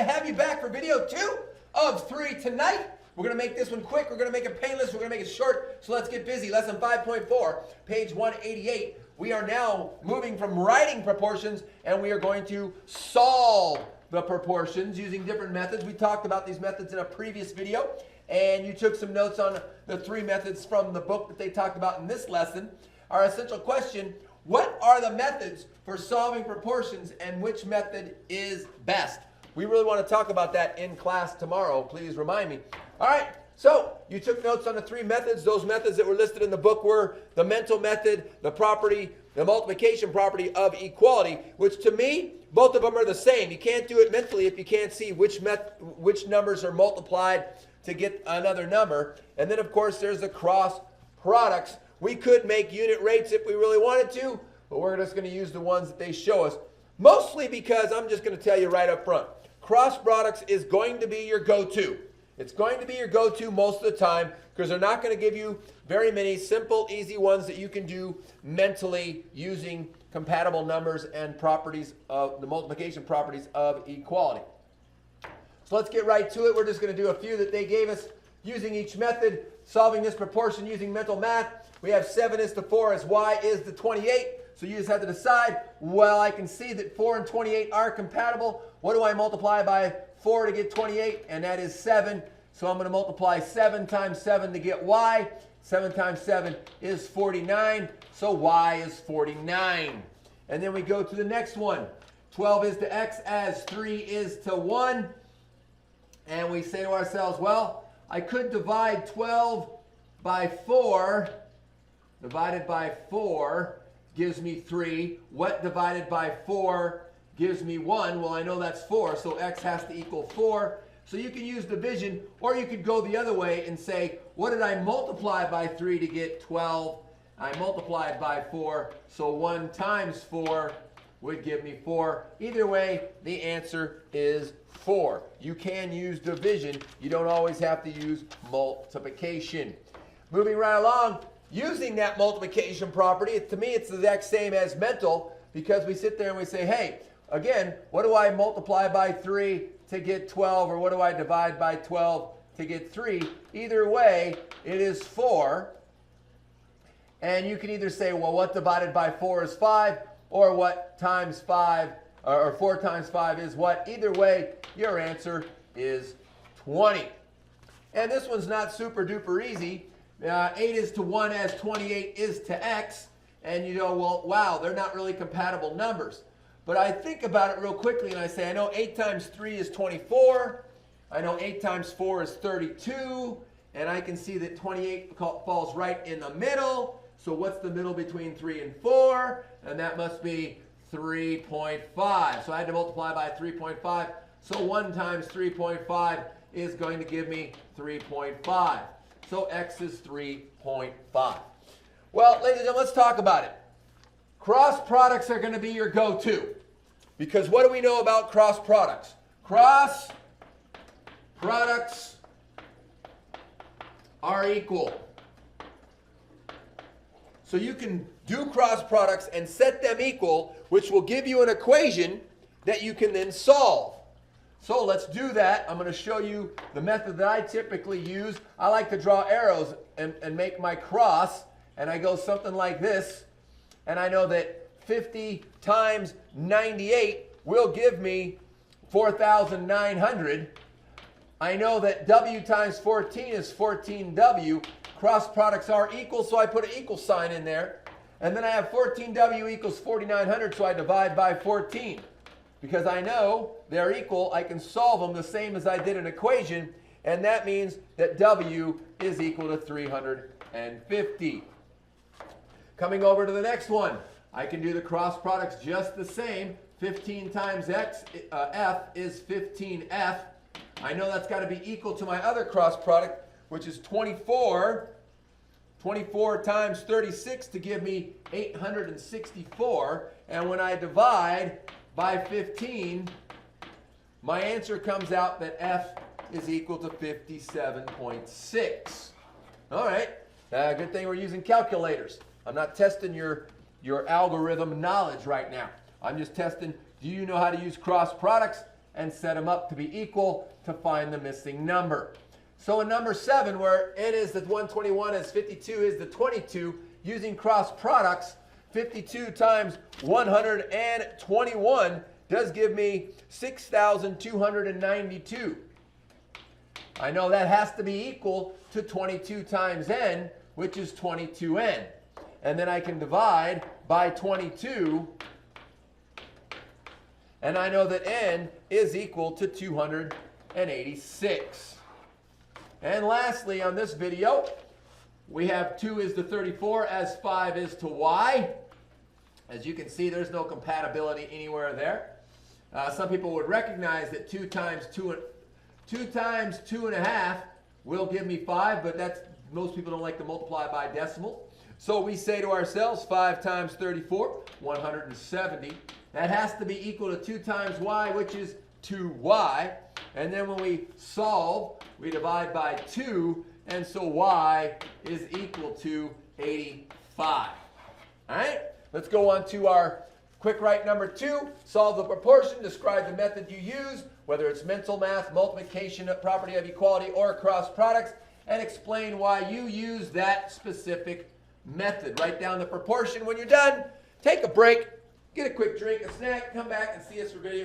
to have you back for video 2 of 3 tonight. We're going to make this one quick. We're going to make it painless. We're going to make it short. So let's get busy. Lesson 5.4, page 188. We are now moving from writing proportions, and we are going to solve the proportions using different methods. We talked about these methods in a previous video, and you took some notes on the 3 methods from the book that they talked about in this lesson. Our essential question: what are the methods for solving proportions, and which method is best? We really want to talk about that in class tomorrow. Please remind me. All right, so you took notes on the 3 methods. Those methods that were listed in the book were the mental method, the multiplication property of equality, which to me, both of them are the same. You can't do it mentally if you can't see which numbers are multiplied to get another number. And then, of course, there's the cross products. We could make unit rates if we really wanted to, but we're just going to use the ones that they show us, mostly because I'm just going to tell you right up front. Cross products is going to be your go-to. It's going to be your go-to most of the time because they're not going to give you very many simple, easy ones that you can do mentally using compatible numbers and properties of the multiplication properties of equality. So let's get right to it. We're just going to do a few that they gave us using each method, solving this proportion using mental math. We have 7 is to 4 as y is to 28. So you just have to decide, well, I can see that 4 and 28 are compatible. What do I multiply by 4 to get 28? And that is 7. So I'm going to multiply 7 times 7 to get y. 7 times 7 is 49. So y is 49. And then we go to the next one. 12 is to x as 3 is to 1. And we say to ourselves, well, I could divide 12 by 4. Divided by 4 gives me 3. What divided by 4 gives me 1? Well, I know that's 4, so x has to equal 4. So you can use division, or you could go the other way and say, what did I multiply by 3 to get 12? I multiplied by 4, so 1 times 4 would give me 4. Either way, the answer is 4. You can use division. You don't always have to use multiplication. Moving right along, using that multiplication property, to me it's the exact same as mental, because we sit there and we say, hey, again, what do I multiply by 3 to get 12, or what do I divide by 12 to get 3? Either way, it is 4. And you can either say, well, what divided by 4 is 5, or what times 5, or 4 times 5 is what? Either way, your answer is 20. And this one's not super duper easy. 8 is to 1 as 28 is to x. And you go, well, wow, they're not really compatible numbers. But I think about it real quickly and I say, I know 8 times 3 is 24. I know 8 times 4 is 32. And I can see that 28 falls right in the middle. So what's the middle between 3 and 4? And that must be 3.5. So I had to multiply by 3.5. So 1 times 3.5 is going to give me 3.5. So x is 3.5. Well, ladies and gentlemen, let's talk about it. Cross products are going to be your go-to. Because what do we know about cross products? Cross products are equal. So you can do cross products and set them equal, which will give you an equation that you can then solve. So let's do that. I'm going to show you the method that I typically use. I like to draw arrows and make my cross. And I go something like this. And I know that 50 times 98 will give me 4,900. I know that W times 14 is 14W. Cross products are equal, so I put an equal sign in there. And then I have 14W equals 4,900, so I divide by 14. Because I know they're equal, I can solve them the same as I did an equation, and that means that W is equal to 350. Coming over to the next one, I can do the cross products just the same. 15 times F is 15F. I know that's got to be equal to my other cross product, which is 24. 24 times 36 to give me 864. And when I divide by 15, my answer comes out that F is equal to 57.6. All right. Good thing we're using calculators. I'm not testing your algorithm knowledge right now. I'm just testing, do you know how to use cross products? and set them up to be equal to find the missing number. So in number 7, where n is the 121 as 52 is the 22, using cross products, 52 times 121 does give me 6,292. I know that has to be equal to 22 times n, which is 22n. And then I can divide by 22, and I know that n is equal to 286. And lastly, on this video, we have 2 is to 34 as 5 is to y. As you can see, there's no compatibility anywhere there. Some people would recognize that 2 times 2.5 will give me 5, but most people don't like to multiply by decimal. So we say to ourselves, 5 times 34, 170. That has to be equal to 2 times y, which is 2y. And then when we solve, we divide by 2, and so y is equal to 85. All right, let's go on to our quick write number 2. Solve the proportion, describe the method you use, whether it's mental math, multiplication, property of equality, or cross products, and explain why you use that specific method. Write down the proportion. When you're done, take a break, get a quick drink, a snack, come back and see us for video.